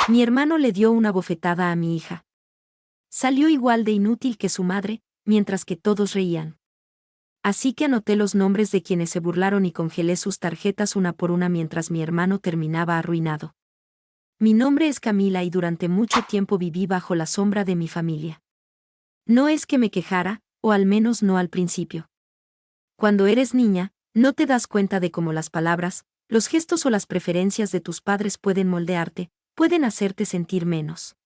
Mi hermano le dio una bofetada a mi hija. Salió igual de inútil que su madre, mientras que todos reían. Así que anoté los nombres de quienes se burlaron y congelé sus tarjetas una por una mientras mi hermano terminaba arruinado. Mi nombre es Camila y durante mucho tiempo viví bajo la sombra de mi familia. No es que me quejara, o al menos no al principio. Cuando eres niña, no te das cuenta de cómo las palabras, los gestos o las preferencias de tus padres pueden moldearte, pueden hacerte sentir menos.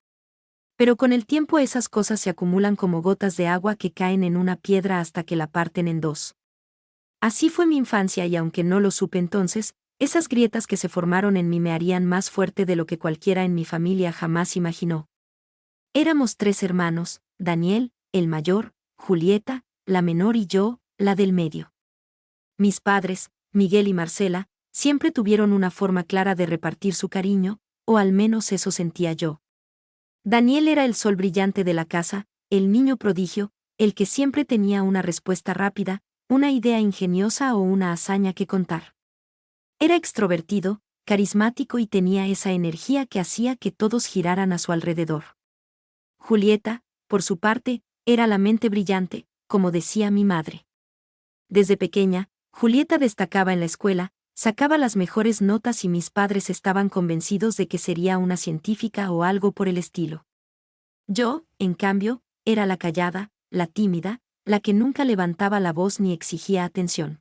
Pero con el tiempo esas cosas se acumulan como gotas de agua que caen en una piedra hasta que la parten en dos. Así fue mi infancia y aunque no lo supe entonces, esas grietas que se formaron en mí me harían más fuerte de lo que cualquiera en mi familia jamás imaginó. Éramos 3 hermanos, Daniel, el mayor, Julieta, la menor y yo, la del medio. Mis padres, Miguel y Marcela, siempre tuvieron una forma clara de repartir su cariño, o al menos eso sentía yo. Daniel era el sol brillante de la casa, el niño prodigio, el que siempre tenía una respuesta rápida, una idea ingeniosa o una hazaña que contar. Era extrovertido, carismático y tenía esa energía que hacía que todos giraran a su alrededor. Julieta, por su parte, era la mente brillante, como decía mi madre. Desde pequeña, Julieta destacaba en la escuela, sacaba las mejores notas y mis padres estaban convencidos de que sería una científica o algo por el estilo. Yo, en cambio, era la callada, la tímida, la que nunca levantaba la voz ni exigía atención.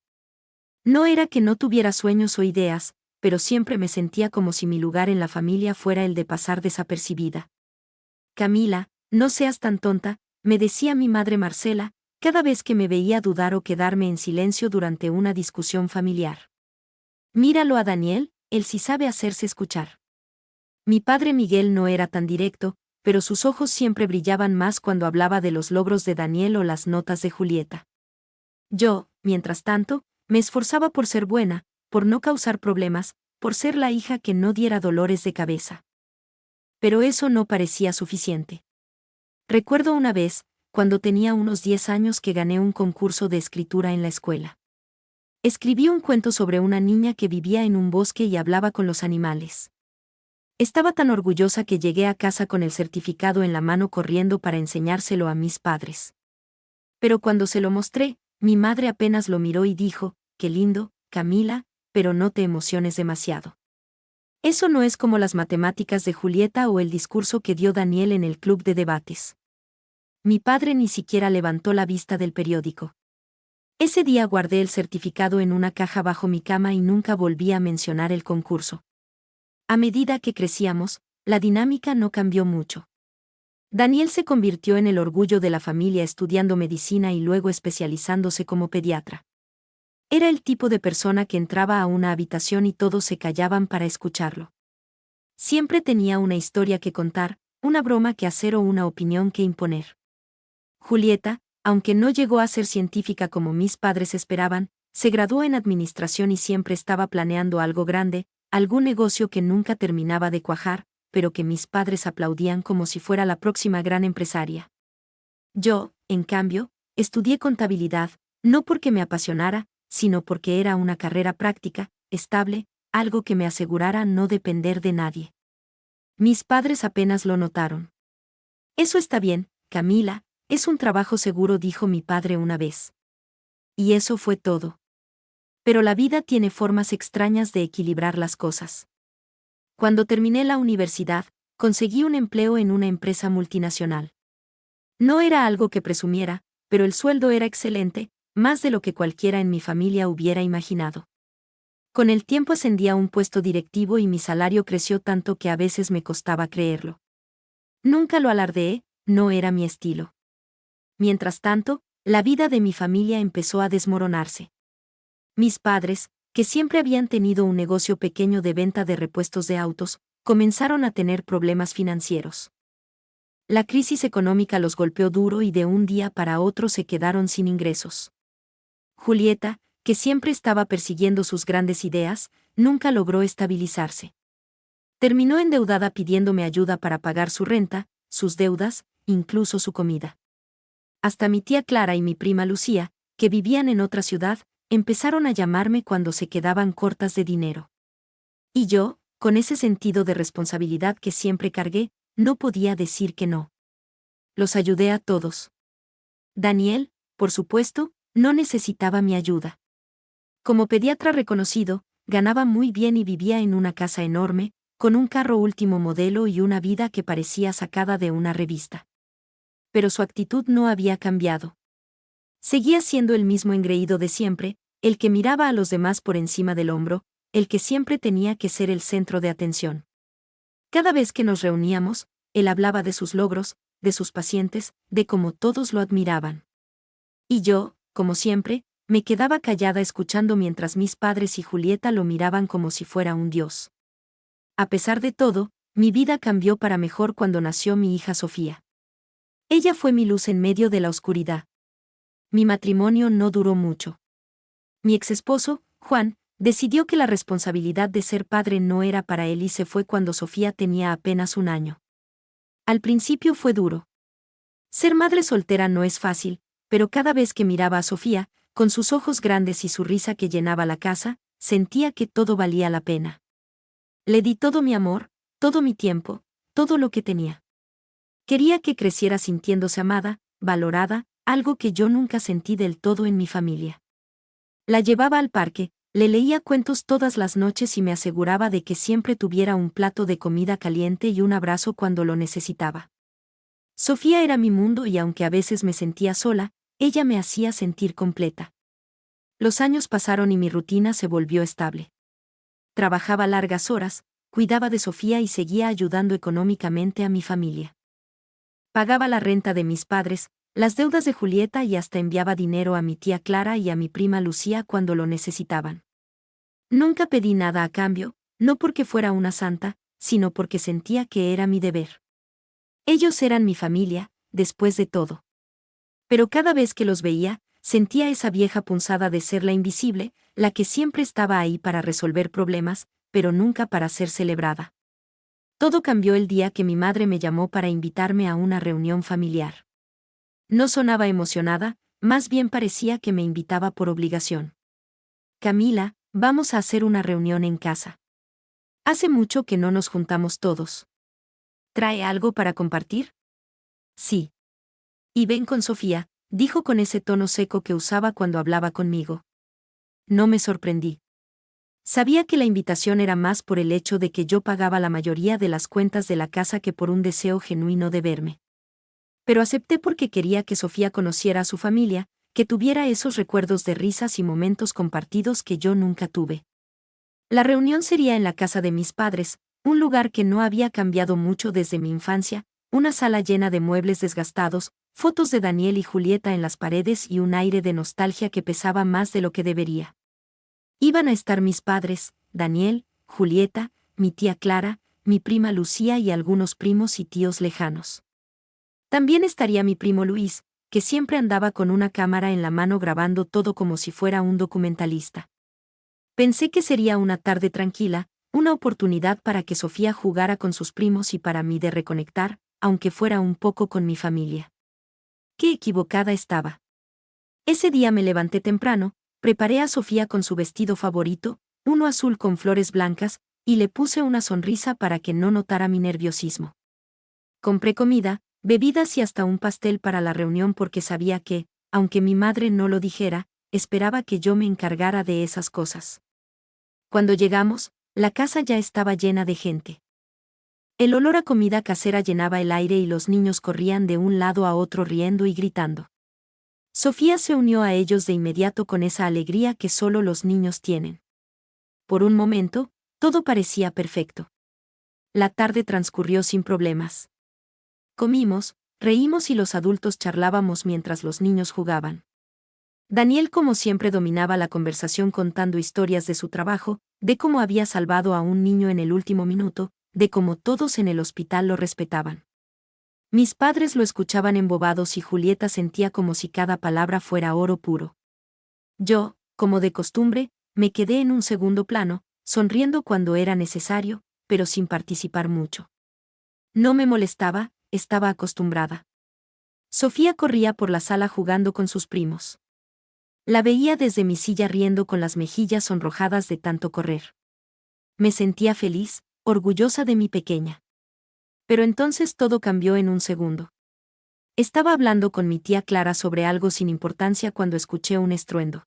No era que no tuviera sueños o ideas, pero siempre me sentía como si mi lugar en la familia fuera el de pasar desapercibida. Camila, no seas tan tonta, me decía mi madre Marcela, cada vez que me veía dudar o quedarme en silencio durante una discusión familiar. Míralo a Daniel, él sí sabe hacerse escuchar. Mi padre Miguel no era tan directo, pero sus ojos siempre brillaban más cuando hablaba de los logros de Daniel o las notas de Julieta. Yo, mientras tanto, me esforzaba por ser buena, por no causar problemas, por ser la hija que no diera dolores de cabeza. Pero eso no parecía suficiente. Recuerdo una vez, cuando tenía unos 10 años que gané un concurso de escritura en la escuela. Escribí un cuento sobre una niña que vivía en un bosque y hablaba con los animales. Estaba tan orgullosa que llegué a casa con el certificado en la mano corriendo para enseñárselo a mis padres. Pero cuando se lo mostré, mi madre apenas lo miró y dijo, «Qué lindo, Camila, pero no te emociones demasiado. Eso no es como las matemáticas de Julieta o el discurso que dio Daniel en el club de debates». Mi padre ni siquiera levantó la vista del periódico. Ese día guardé el certificado en una caja bajo mi cama y nunca volví a mencionar el concurso. A medida que crecíamos, la dinámica no cambió mucho. Daniel se convirtió en el orgullo de la familia estudiando medicina y luego especializándose como pediatra. Era el tipo de persona que entraba a una habitación y todos se callaban para escucharlo. Siempre tenía una historia que contar, una broma que hacer o una opinión que imponer. Julieta, aunque no llegó a ser científica como mis padres esperaban, se graduó en administración y siempre estaba planeando algo grande, algún negocio que nunca terminaba de cuajar, pero que mis padres aplaudían como si fuera la próxima gran empresaria. Yo, en cambio, estudié contabilidad, no porque me apasionara, sino porque era una carrera práctica, estable, algo que me asegurara no depender de nadie. Mis padres apenas lo notaron. Eso está bien, Camila, es un trabajo seguro, dijo mi padre una vez. Y eso fue todo. Pero la vida tiene formas extrañas de equilibrar las cosas. Cuando terminé la universidad, conseguí un empleo en una empresa multinacional. No era algo que presumiera, pero el sueldo era excelente, más de lo que cualquiera en mi familia hubiera imaginado. Con el tiempo ascendí a un puesto directivo y mi salario creció tanto que a veces me costaba creerlo. Nunca lo alardeé, no era mi estilo. Mientras tanto, la vida de mi familia empezó a desmoronarse. Mis padres, que siempre habían tenido un negocio pequeño de venta de repuestos de autos, comenzaron a tener problemas financieros. La crisis económica los golpeó duro y de un día para otro se quedaron sin ingresos. Julieta, que siempre estaba persiguiendo sus grandes ideas, nunca logró estabilizarse. Terminó endeudada pidiéndome ayuda para pagar su renta, sus deudas, incluso su comida. Hasta mi tía Clara y mi prima Lucía, que vivían en otra ciudad, empezaron a llamarme cuando se quedaban cortas de dinero. Y yo, con ese sentido de responsabilidad que siempre cargué, no podía decir que no. Los ayudé a todos. Daniel, por supuesto, no necesitaba mi ayuda. Como pediatra reconocido, ganaba muy bien y vivía en una casa enorme, con un carro último modelo y una vida que parecía sacada de una revista. Pero su actitud no había cambiado. Seguía siendo el mismo engreído de siempre, el que miraba a los demás por encima del hombro, el que siempre tenía que ser el centro de atención. Cada vez que nos reuníamos, él hablaba de sus logros, de sus pacientes, de cómo todos lo admiraban. Y yo, como siempre, me quedaba callada escuchando mientras mis padres y Julieta lo miraban como si fuera un dios. A pesar de todo, mi vida cambió para mejor cuando nació mi hija Sofía. Ella fue mi luz en medio de la oscuridad. Mi matrimonio no duró mucho. Mi exesposo, Juan, decidió que la responsabilidad de ser padre no era para él y se fue cuando Sofía tenía apenas 1 año. Al principio fue duro. Ser madre soltera no es fácil, pero cada vez que miraba a Sofía, con sus ojos grandes y su risa que llenaba la casa, sentía que todo valía la pena. Le di todo mi amor, todo mi tiempo, todo lo que tenía. Quería que creciera sintiéndose amada, valorada, algo que yo nunca sentí del todo en mi familia. La llevaba al parque, le leía cuentos todas las noches y me aseguraba de que siempre tuviera un plato de comida caliente y un abrazo cuando lo necesitaba. Sofía era mi mundo y aunque a veces me sentía sola, ella me hacía sentir completa. Los años pasaron y mi rutina se volvió estable. Trabajaba largas horas, cuidaba de Sofía y seguía ayudando económicamente a mi familia. Pagaba la renta de mis padres, las deudas de Julieta y hasta enviaba dinero a mi tía Clara y a mi prima Lucía cuando lo necesitaban. Nunca pedí nada a cambio, no porque fuera una santa, sino porque sentía que era mi deber. Ellos eran mi familia, después de todo. Pero cada vez que los veía, sentía esa vieja punzada de ser la invisible, la que siempre estaba ahí para resolver problemas, pero nunca para ser celebrada. Todo cambió el día que mi madre me llamó para invitarme a una reunión familiar. No sonaba emocionada, más bien parecía que me invitaba por obligación. Camila, vamos a hacer una reunión en casa. Hace mucho que no nos juntamos todos. ¿Trae algo para compartir? Sí. Y ven con Sofía, dijo con ese tono seco que usaba cuando hablaba conmigo. No me sorprendí. Sabía que la invitación era más por el hecho de que yo pagaba la mayoría de las cuentas de la casa que por un deseo genuino de verme. Pero acepté porque quería que Sofía conociera a su familia, que tuviera esos recuerdos de risas y momentos compartidos que yo nunca tuve. La reunión sería en la casa de mis padres, un lugar que no había cambiado mucho desde mi infancia, una sala llena de muebles desgastados, fotos de Daniel y Julieta en las paredes y un aire de nostalgia que pesaba más de lo que debería. Iban a estar mis padres, Daniel, Julieta, mi tía Clara, mi prima Lucía y algunos primos y tíos lejanos. También estaría mi primo Luis, que siempre andaba con una cámara en la mano grabando todo como si fuera un documentalista. Pensé que sería una tarde tranquila, una oportunidad para que Sofía jugara con sus primos y para mí de reconectar, aunque fuera un poco con mi familia. Qué equivocada estaba. Ese día me levanté temprano, preparé a Sofía con su vestido favorito, uno azul con flores blancas, y le puse una sonrisa para que no notara mi nerviosismo. Compré comida, bebidas y hasta un pastel para la reunión porque sabía que, aunque mi madre no lo dijera, esperaba que yo me encargara de esas cosas. Cuando llegamos, la casa ya estaba llena de gente. El olor a comida casera llenaba el aire y los niños corrían de un lado a otro riendo y gritando. Sofía se unió a ellos de inmediato con esa alegría que solo los niños tienen. Por un momento, todo parecía perfecto. La tarde transcurrió sin problemas. Comimos, reímos y los adultos charlábamos mientras los niños jugaban. Daniel como siempre dominaba la conversación contando historias de su trabajo, de cómo había salvado a un niño en el último minuto, de cómo todos en el hospital lo respetaban. Mis padres lo escuchaban embobados y Julieta sentía como si cada palabra fuera oro puro. Yo, como de costumbre, me quedé en un segundo plano, sonriendo cuando era necesario, pero sin participar mucho. No me molestaba, estaba acostumbrada. Sofía corría por la sala jugando con sus primos. La veía desde mi silla riendo con las mejillas sonrojadas de tanto correr. Me sentía feliz, orgullosa de mi pequeña. Pero entonces todo cambió en un segundo. Estaba hablando con mi tía Clara sobre algo sin importancia cuando escuché un estruendo.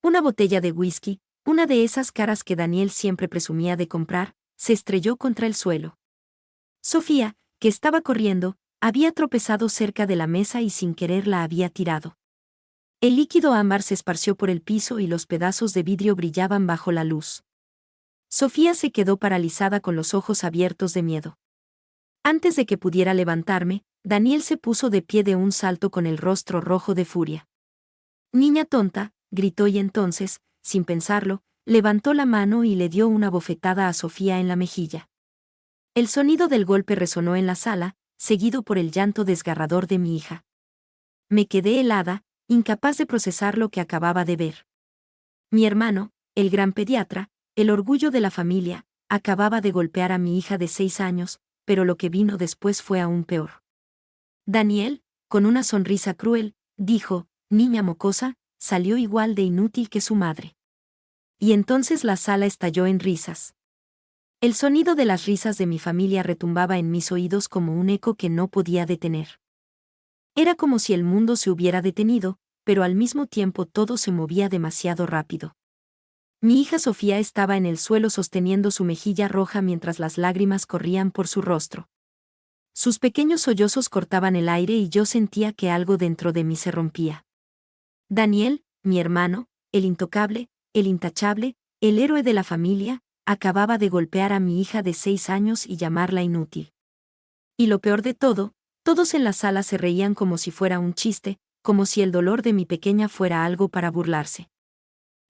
Una botella de whisky, una de esas caras que Daniel siempre presumía de comprar, se estrelló contra el suelo. Sofía, que estaba corriendo, había tropezado cerca de la mesa y sin querer la había tirado. El líquido ámbar se esparció por el piso y los pedazos de vidrio brillaban bajo la luz. Sofía se quedó paralizada con los ojos abiertos de miedo. Antes de que pudiera levantarme, Daniel se puso de pie de un salto con el rostro rojo de furia. «Niña tonta», gritó y entonces, sin pensarlo, levantó la mano y le dio una bofetada a Sofía en la mejilla. El sonido del golpe resonó en la sala, seguido por el llanto desgarrador de mi hija. Me quedé helada, incapaz de procesar lo que acababa de ver. Mi hermano, el gran pediatra, el orgullo de la familia, acababa de golpear a mi hija de 6 años, pero lo que vino después fue aún peor. Daniel, con una sonrisa cruel, dijo: «Niña mocosa», salió igual de inútil que su madre. Y entonces la sala estalló en risas. El sonido de las risas de mi familia retumbaba en mis oídos como un eco que no podía detener. Era como si el mundo se hubiera detenido, pero al mismo tiempo todo se movía demasiado rápido. Mi hija Sofía estaba en el suelo sosteniendo su mejilla roja mientras las lágrimas corrían por su rostro. Sus pequeños sollozos cortaban el aire y yo sentía que algo dentro de mí se rompía. Daniel, mi hermano, el intocable, el intachable, el héroe de la familia, acababa de golpear a mi hija de 6 años y llamarla inútil. Y lo peor de todo, todos en la sala se reían como si fuera un chiste, como si el dolor de mi pequeña fuera algo para burlarse.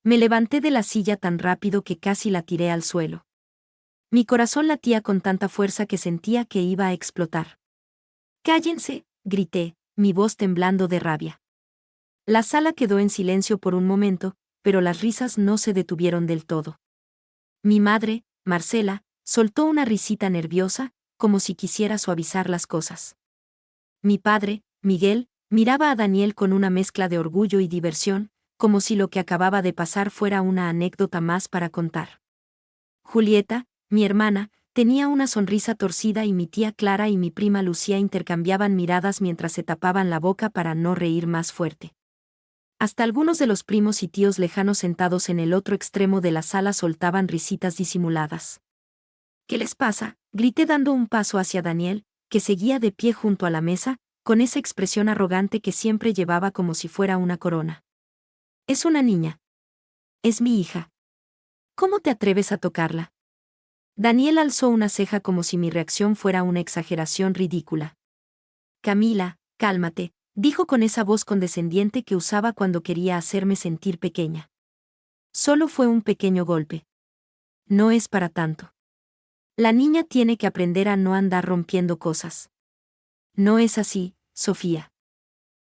Me levanté de la silla tan rápido que casi la tiré al suelo. Mi corazón latía con tanta fuerza que sentía que iba a explotar. «¡Cállense!», grité, mi voz temblando de rabia. La sala quedó en silencio por un momento, pero las risas no se detuvieron del todo. Mi madre, Marcela, soltó una risita nerviosa, como si quisiera suavizar las cosas. Mi padre, Miguel, miraba a Daniel con una mezcla de orgullo y diversión, como si lo que acababa de pasar fuera una anécdota más para contar. Julieta, mi hermana, tenía una sonrisa torcida y mi tía Clara y mi prima Lucía intercambiaban miradas mientras se tapaban la boca para no reír más fuerte. Hasta algunos de los primos y tíos lejanos sentados en el otro extremo de la sala soltaban risitas disimuladas. «¿Qué les pasa?», grité dando un paso hacia Daniel, que seguía de pie junto a la mesa, con esa expresión arrogante que siempre llevaba como si fuera una corona. «Es una niña. Es mi hija. ¿Cómo te atreves a tocarla?». Daniel alzó una ceja como si mi reacción fuera una exageración ridícula. «Camila, cálmate», dijo con esa voz condescendiente que usaba cuando quería hacerme sentir pequeña. «Solo fue un pequeño golpe. No es para tanto. La niña tiene que aprender a no andar rompiendo cosas». «No es así, Sofía».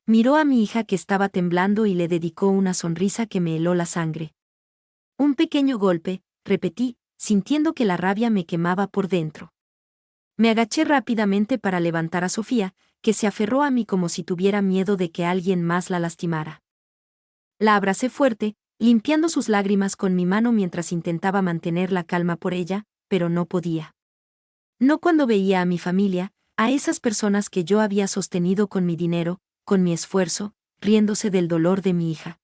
Miró a mi hija que estaba temblando y le dedicó una sonrisa que me heló la sangre. «Un pequeño golpe», repetí, sintiendo que la rabia me quemaba por dentro. Me agaché rápidamente para levantar a Sofía, que se aferró a mí como si tuviera miedo de que alguien más la lastimara. La abracé fuerte, limpiando sus lágrimas con mi mano mientras intentaba mantener la calma por ella, pero no podía. No cuando veía a mi familia, a esas personas que yo había sostenido con mi dinero, con mi esfuerzo, riéndose del dolor de mi hija.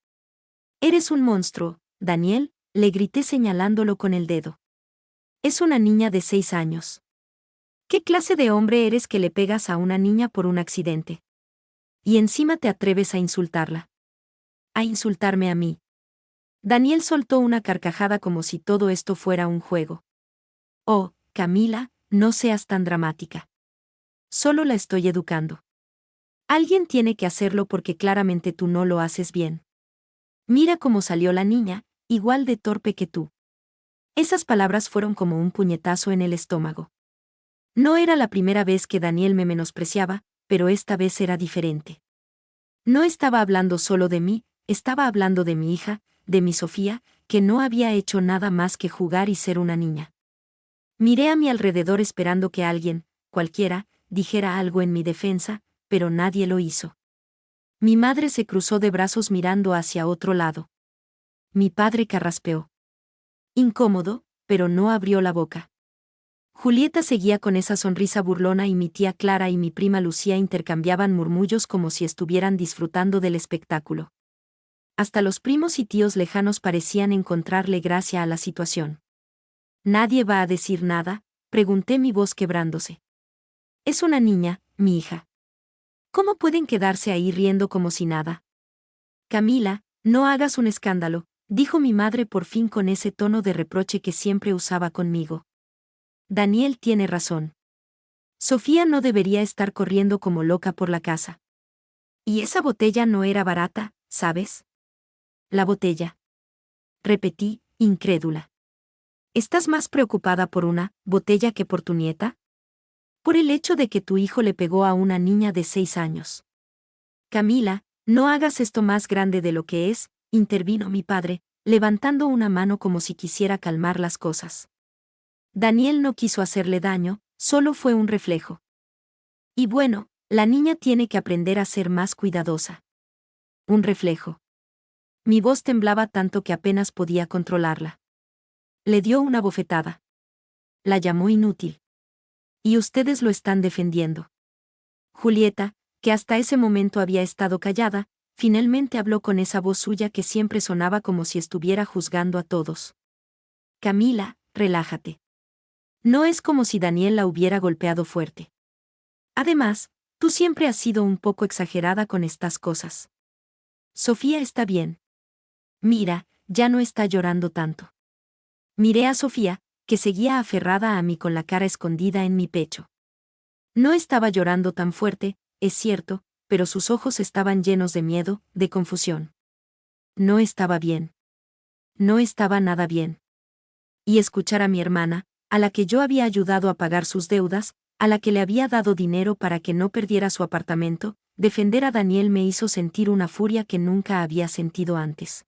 «Eres un monstruo, Daniel», le grité señalándolo con el dedo. «Es una niña de 6 años. ¿Qué clase de hombre eres que le pegas a una niña por un accidente? Y encima te atreves a insultarla. A insultarme a mí». Daniel soltó una carcajada como si todo esto fuera un juego. «Oh, Camila, no seas tan dramática. Solo la estoy educando. Alguien tiene que hacerlo porque claramente tú no lo haces bien. Mira cómo salió la niña, igual de torpe que tú». Esas palabras fueron como un puñetazo en el estómago. No era la primera vez que Daniel me menospreciaba, pero esta vez era diferente. No estaba hablando solo de mí, estaba hablando de mi hija, de mi Sofía, que no había hecho nada más que jugar y ser una niña. Miré a mi alrededor esperando que alguien, cualquiera, dijera algo en mi defensa, pero nadie lo hizo. Mi madre se cruzó de brazos mirando hacia otro lado. Mi padre carraspeó. Incómodo, pero no abrió la boca. Julieta seguía con esa sonrisa burlona y mi tía Clara y mi prima Lucía intercambiaban murmullos como si estuvieran disfrutando del espectáculo. Hasta los primos y tíos lejanos parecían encontrarle gracia a la situación. ¿Nadie va a decir nada?, pregunté, mi voz quebrándose. Es una niña, mi hija. ¿Cómo pueden quedarse ahí riendo como si nada? Camila, no hagas un escándalo, dijo mi madre por fin con ese tono de reproche que siempre usaba conmigo. Daniel tiene razón. Sofía no debería estar corriendo como loca por la casa. Y esa botella no era barata, ¿sabes? La botella. Repetí, incrédula. ¿Estás más preocupada por una botella que por tu nieta? Por el hecho de que tu hijo le pegó a una niña de 6 años. Camila, no hagas esto más grande de lo que es, intervino mi padre, levantando una mano como si quisiera calmar las cosas. Daniel no quiso hacerle daño, solo fue un reflejo. Y bueno, la niña tiene que aprender a ser más cuidadosa. Un reflejo. Mi voz temblaba tanto que apenas podía controlarla. Le dio una bofetada. La llamó inútil. Y ustedes lo están defendiendo. Julieta, que hasta ese momento había estado callada, finalmente habló con esa voz suya que siempre sonaba como si estuviera juzgando a todos. Camila, relájate. No es como si Daniel la hubiera golpeado fuerte. Además, tú siempre has sido un poco exagerada con estas cosas. Sofía está bien. Mira, ya no está llorando tanto. Miré a Sofía, que seguía aferrada a mí con la cara escondida en mi pecho. No estaba llorando tan fuerte, es cierto, pero sus ojos estaban llenos de miedo, de confusión. No estaba bien. No estaba nada bien. Y escuchar a mi hermana, a la que yo había ayudado a pagar sus deudas, a la que le había dado dinero para que no perdiera su apartamento, defender a Daniel me hizo sentir una furia que nunca había sentido antes.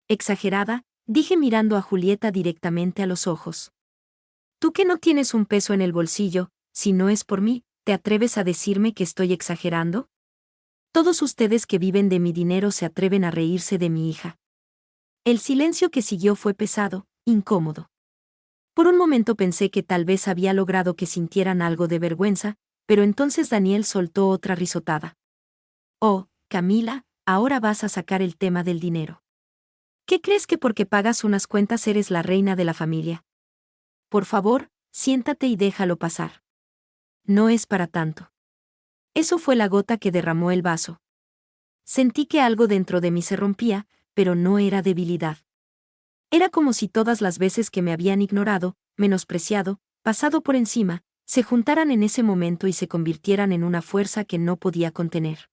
Exagerada, dije mirando a Julieta directamente a los ojos. Tú que no tienes un peso en el bolsillo, si no es por mí, ¿te atreves a decirme que estoy exagerando? Todos ustedes que viven de mi dinero se atreven a reírse de mi hija. El silencio que siguió fue pesado, incómodo. Por un momento pensé que tal vez había logrado que sintieran algo de vergüenza, pero entonces Daniel soltó otra risotada. Oh, Camila, ahora vas a sacar el tema del dinero. ¿Qué crees que porque pagas unas cuentas eres la reina de la familia? Por favor, siéntate y déjalo pasar. No es para tanto. Eso fue la gota que derramó el vaso. Sentí que algo dentro de mí se rompía, pero no era debilidad. Era como si todas las veces que me habían ignorado, menospreciado, pasado por encima, se juntaran en ese momento y se convirtieran en una fuerza que no podía contener.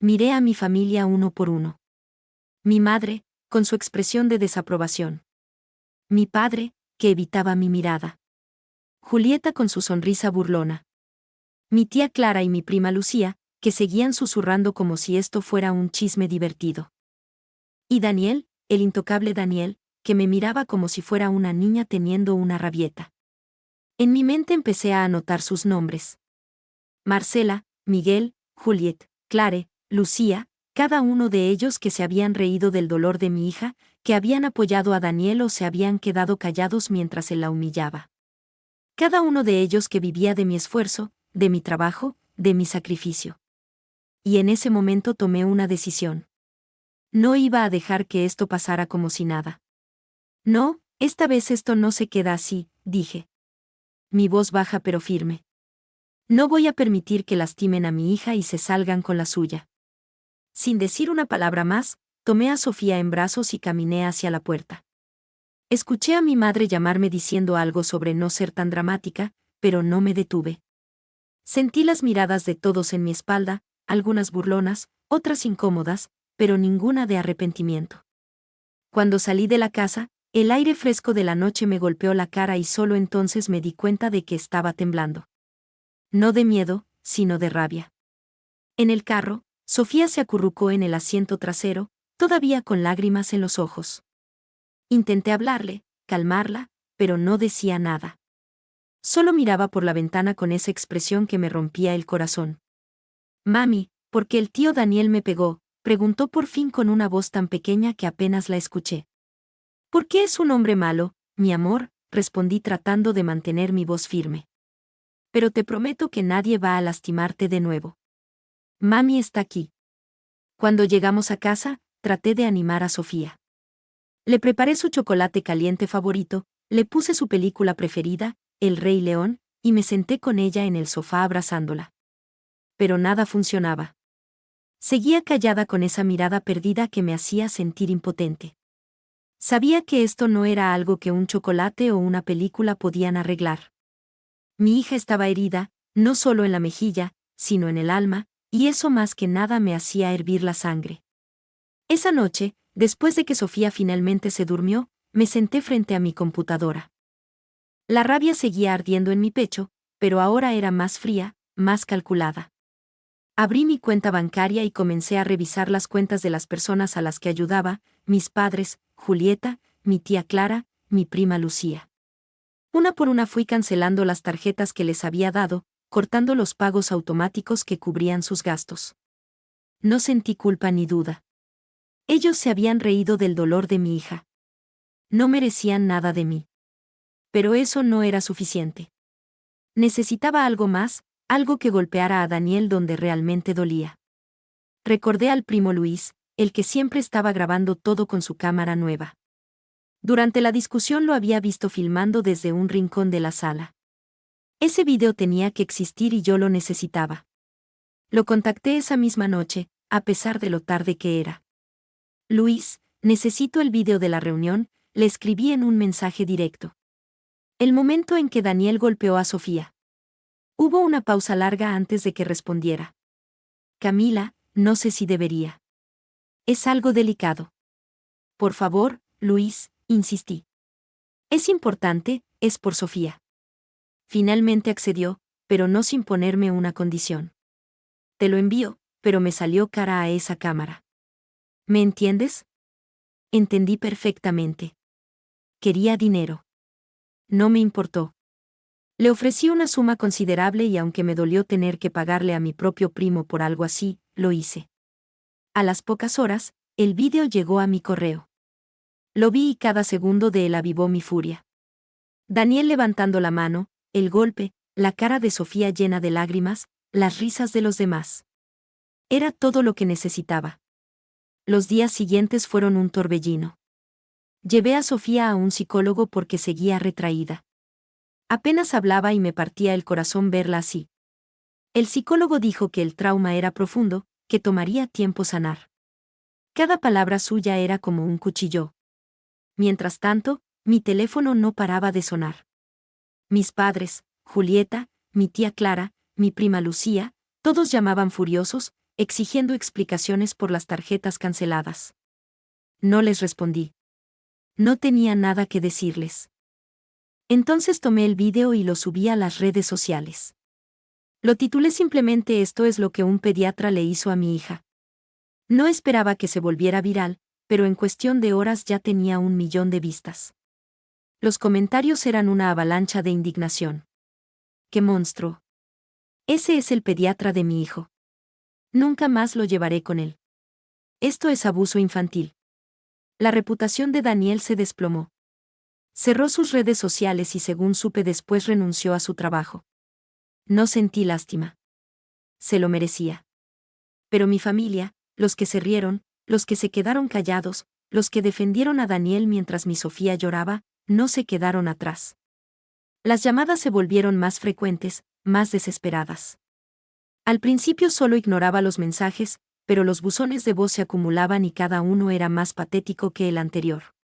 Miré a mi familia uno por uno. Mi madre, con su expresión de desaprobación. Mi padre, que evitaba mi mirada. Julieta con su sonrisa burlona. Mi tía Clara y mi prima Lucía, que seguían susurrando como si esto fuera un chisme divertido. Y Daniel, el intocable Daniel, que me miraba como si fuera una niña teniendo una rabieta. En mi mente empecé a anotar sus nombres. Marcela, Miguel, Juliet, Clare, Lucía, cada uno de ellos que se habían reído del dolor de mi hija, que habían apoyado a Daniel o se habían quedado callados mientras él la humillaba. Cada uno de ellos que vivía de mi esfuerzo, de mi trabajo, de mi sacrificio. Y en ese momento tomé una decisión. No iba a dejar que esto pasara como si nada. No, esta vez esto no se queda así, dije. Mi voz baja pero firme. No voy a permitir que lastimen a mi hija y se salgan con la suya. Sin decir una palabra más, tomé a Sofía en brazos y caminé hacia la puerta. Escuché a mi madre llamarme diciendo algo sobre no ser tan dramática, pero no me detuve. Sentí las miradas de todos en mi espalda, algunas burlonas, otras incómodas, pero ninguna de arrepentimiento. Cuando salí de la casa, el aire fresco de la noche me golpeó la cara y solo entonces me di cuenta de que estaba temblando. No de miedo, sino de rabia. En el carro, Sofía se acurrucó en el asiento trasero, todavía con lágrimas en los ojos. Intenté hablarle, calmarla, pero no decía nada. Solo miraba por la ventana con esa expresión que me rompía el corazón. Mami, ¿por qué el tío Daniel me pegó?, preguntó por fin con una voz tan pequeña que apenas la escuché. ¿Por qué es un hombre malo, mi amor?, respondí tratando de mantener mi voz firme. Pero te prometo que nadie va a lastimarte de nuevo. Mami está aquí. Cuando llegamos a casa, traté de animar a Sofía. Le preparé su chocolate caliente favorito, le puse su película preferida, El Rey León, y me senté con ella en el sofá abrazándola. Pero nada funcionaba. Seguía callada con esa mirada perdida que me hacía sentir impotente. Sabía que esto no era algo que un chocolate o una película podían arreglar. Mi hija estaba herida, no solo en la mejilla, sino en el alma, y eso más que nada me hacía hervir la sangre. Esa noche, después de que Sofía finalmente se durmió, me senté frente a mi computadora. La rabia seguía ardiendo en mi pecho, pero ahora era más fría, más calculada. Abrí mi cuenta bancaria y comencé a revisar las cuentas de las personas a las que ayudaba, mis padres, Julieta, mi tía Clara, mi prima Lucía. Una por una fui cancelando las tarjetas que les había dado, cortando los pagos automáticos que cubrían sus gastos. No sentí culpa ni duda. Ellos se habían reído del dolor de mi hija. No merecían nada de mí. Pero eso no era suficiente. Necesitaba algo más, algo que golpeara a Daniel donde realmente dolía. Recordé al primo Luis, el que siempre estaba grabando todo con su cámara nueva. Durante la discusión lo había visto filmando desde un rincón de la sala. Ese video tenía que existir y yo lo necesitaba. Lo contacté esa misma noche, a pesar de lo tarde que era. Luis, necesito el video de la reunión, le escribí en un mensaje directo. El momento en que Daniel golpeó a Sofía. Hubo una pausa larga antes de que respondiera. Camila, no sé si debería. Es algo delicado. Por favor, Luis, insistí. Es importante, es por Sofía. Finalmente accedió, pero no sin ponerme una condición. Te lo envío, pero me salió cara a esa cámara. ¿Me entiendes? Entendí perfectamente. Quería dinero. No me importó. Le ofrecí una suma considerable y aunque me dolió tener que pagarle a mi propio primo por algo así, lo hice. A las pocas horas, el vídeo llegó a mi correo. Lo vi y cada segundo de él avivó mi furia. Daniel levantando la mano, el golpe, la cara de Sofía llena de lágrimas, las risas de los demás. Era todo lo que necesitaba. Los días siguientes fueron un torbellino. Llevé a Sofía a un psicólogo porque seguía retraída. Apenas hablaba y me partía el corazón verla así. El psicólogo dijo que el trauma era profundo, que tomaría tiempo sanar. Cada palabra suya era como un cuchillo. Mientras tanto, mi teléfono no paraba de sonar. Mis padres, Julieta, mi tía Clara, mi prima Lucía, todos llamaban furiosos, exigiendo explicaciones por las tarjetas canceladas. No les respondí. No tenía nada que decirles. Entonces tomé el vídeo y lo subí a las redes sociales. Lo titulé simplemente Esto es lo que un pediatra le hizo a mi hija. No esperaba que se volviera viral, pero en cuestión de horas ya tenía 1 millón de vistas. Los comentarios eran una avalancha de indignación. ¡Qué monstruo! Ese es el pediatra de mi hijo. Nunca más lo llevaré con él. Esto es abuso infantil. La reputación de Daniel se desplomó. Cerró sus redes sociales y según supe después renunció a su trabajo. No sentí lástima. Se lo merecía. Pero mi familia, los que se rieron, los que se quedaron callados, los que defendieron a Daniel mientras mi Sofía lloraba, no se quedaron atrás. Las llamadas se volvieron más frecuentes, más desesperadas. Al principio solo ignoraba los mensajes, pero los buzones de voz se acumulaban y cada uno era más patético que el anterior.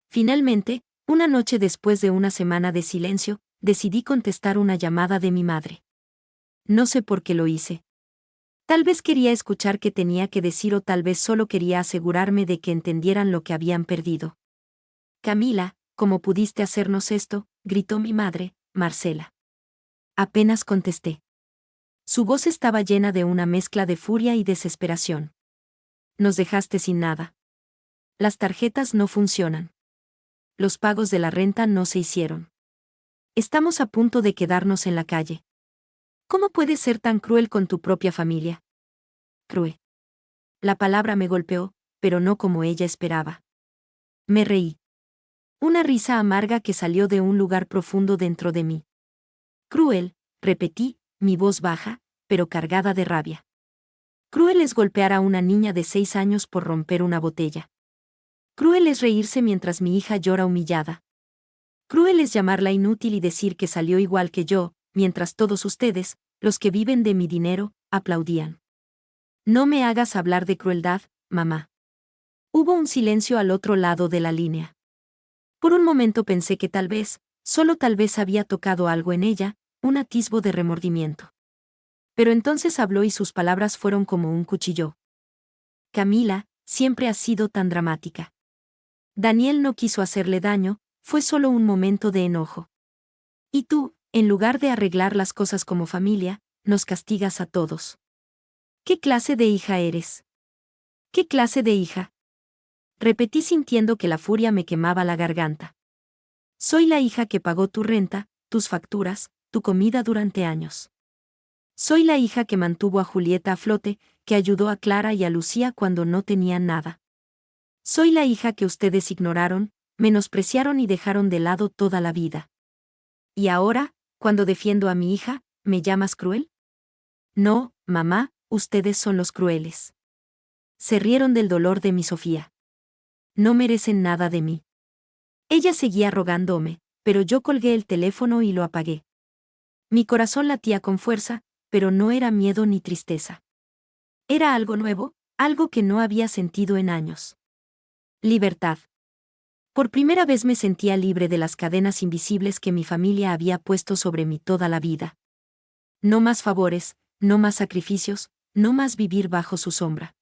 Finalmente, una noche después de una semana de silencio, decidí contestar una llamada de mi madre. No sé por qué lo hice. Tal vez quería escuchar qué tenía que decir o tal vez solo quería asegurarme de que entendieran lo que habían perdido. Camila, ¿cómo pudiste hacernos esto?, gritó mi madre, Marcela. Apenas contesté. Su voz estaba llena de una mezcla de furia y desesperación. Nos dejaste sin nada. Las tarjetas no funcionan. Los pagos de la renta no se hicieron. Estamos a punto de quedarnos en la calle. ¿Cómo puedes ser tan cruel con tu propia familia? Cruel. La palabra me golpeó, pero no como ella esperaba. Me reí. Una risa amarga que salió de un lugar profundo dentro de mí. Cruel, repetí, mi voz baja, pero cargada de rabia. Cruel es golpear a una niña de 6 años por romper una botella. Cruel es reírse mientras mi hija llora humillada. Cruel es llamarla inútil y decir que salió igual que yo, mientras todos ustedes, los que viven de mi dinero, aplaudían. No me hagas hablar de crueldad, mamá. Hubo un silencio al otro lado de la línea. Por un momento pensé que tal vez, solo tal vez había tocado algo en ella, un atisbo de remordimiento. Pero entonces habló y sus palabras fueron como un cuchillo. Camila, siempre has sido tan dramática. Daniel no quiso hacerle daño, fue solo un momento de enojo. Y tú, en lugar de arreglar las cosas como familia, nos castigas a todos. ¿Qué clase de hija eres? ¿Qué clase de hija? Repetí sintiendo que la furia me quemaba la garganta. Soy la hija que pagó tu renta, tus facturas, tu comida durante años. Soy la hija que mantuvo a Julieta a flote, que ayudó a Clara y a Lucía cuando no tenían nada. Soy la hija que ustedes ignoraron, menospreciaron y dejaron de lado toda la vida. ¿Y ahora, cuando defiendo a mi hija, me llamas cruel? No, mamá, ustedes son los crueles. Se rieron del dolor de mi Sofía. No merecen nada de mí. Ella seguía rogándome, pero yo colgué el teléfono y lo apagué. Mi corazón latía con fuerza, pero no era miedo ni tristeza. Era algo nuevo, algo que no había sentido en años. Libertad. Por primera vez me sentía libre de las cadenas invisibles que mi familia había puesto sobre mí toda la vida. No más favores, no más sacrificios, no más vivir bajo su sombra.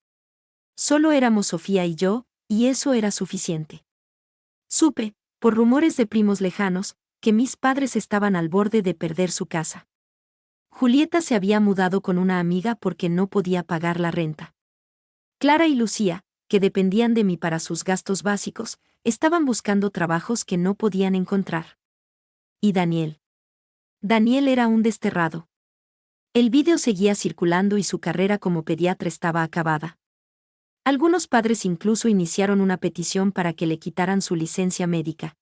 Solo éramos Sofía y yo, y eso era suficiente. Supe, por rumores de primos lejanos, que mis padres estaban al borde de perder su casa. Julieta se había mudado con una amiga porque no podía pagar la renta. Clara y Lucía, que dependían de mí para sus gastos básicos, estaban buscando trabajos que no podían encontrar. ¿Y Daniel? Daniel era un desterrado. El vídeo seguía circulando y su carrera como pediatra estaba acabada. Algunos padres incluso iniciaron una petición para que le quitaran su licencia médica.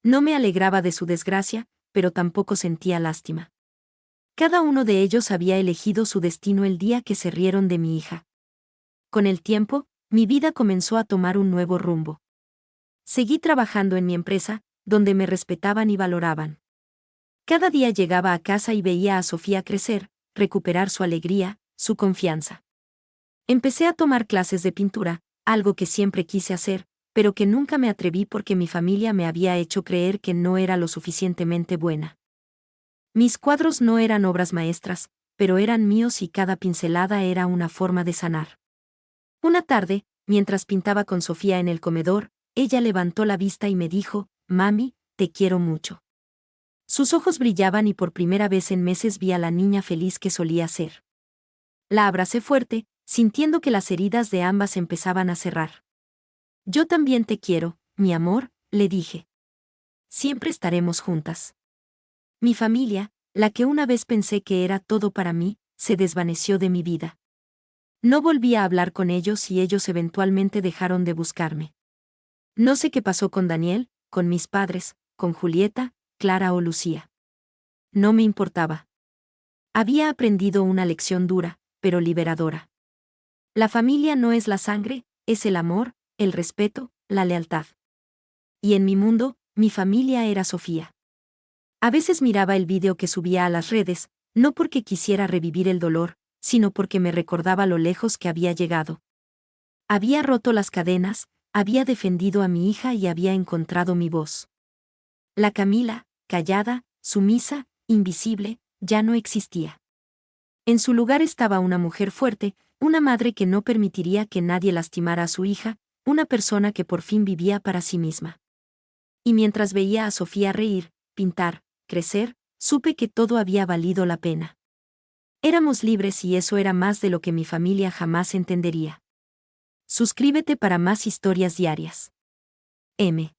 No me alegraba de su desgracia, pero tampoco sentía lástima. Cada uno de ellos había elegido su destino el día que se rieron de mi hija. Con el tiempo, mi vida comenzó a tomar un nuevo rumbo. Seguí trabajando en mi empresa, donde me respetaban y valoraban. Cada día llegaba a casa y veía a Sofía crecer, recuperar su alegría, su confianza. Empecé a tomar clases de pintura, algo que siempre quise hacer, pero que nunca me atreví porque mi familia me había hecho creer que no era lo suficientemente buena. Mis cuadros no eran obras maestras, pero eran míos y cada pincelada era una forma de sanar. Una tarde, mientras pintaba con Sofía en el comedor, ella levantó la vista y me dijo, «Mami, te quiero mucho». Sus ojos brillaban y por primera vez en meses vi a la niña feliz que solía ser. La abracé fuerte, sintiendo que las heridas de ambas empezaban a cerrar. «Yo también te quiero, mi amor», le dije. «Siempre estaremos juntas». Mi familia, la que una vez pensé que era todo para mí, se desvaneció de mi vida. No volví a hablar con ellos y ellos eventualmente dejaron de buscarme. No sé qué pasó con Daniel, con mis padres, con Julieta, Clara o Lucía. No me importaba. Había aprendido una lección dura, pero liberadora. La familia no es la sangre, es el amor, el respeto, la lealtad. Y en mi mundo, mi familia era Sofía. A veces miraba el vídeo que subía a las redes, no porque quisiera revivir el dolor, sino porque me recordaba lo lejos que había llegado. Había roto las cadenas, había defendido a mi hija y había encontrado mi voz. La Camila, callada, sumisa, invisible, ya no existía. En su lugar estaba una mujer fuerte, una madre que no permitiría que nadie lastimara a su hija, una persona que por fin vivía para sí misma. Y mientras veía a Sofía reír, pintar, crecer, supe que todo había valido la pena. Éramos libres y eso era más de lo que mi familia jamás entendería. Suscríbete para más historias diarias. M.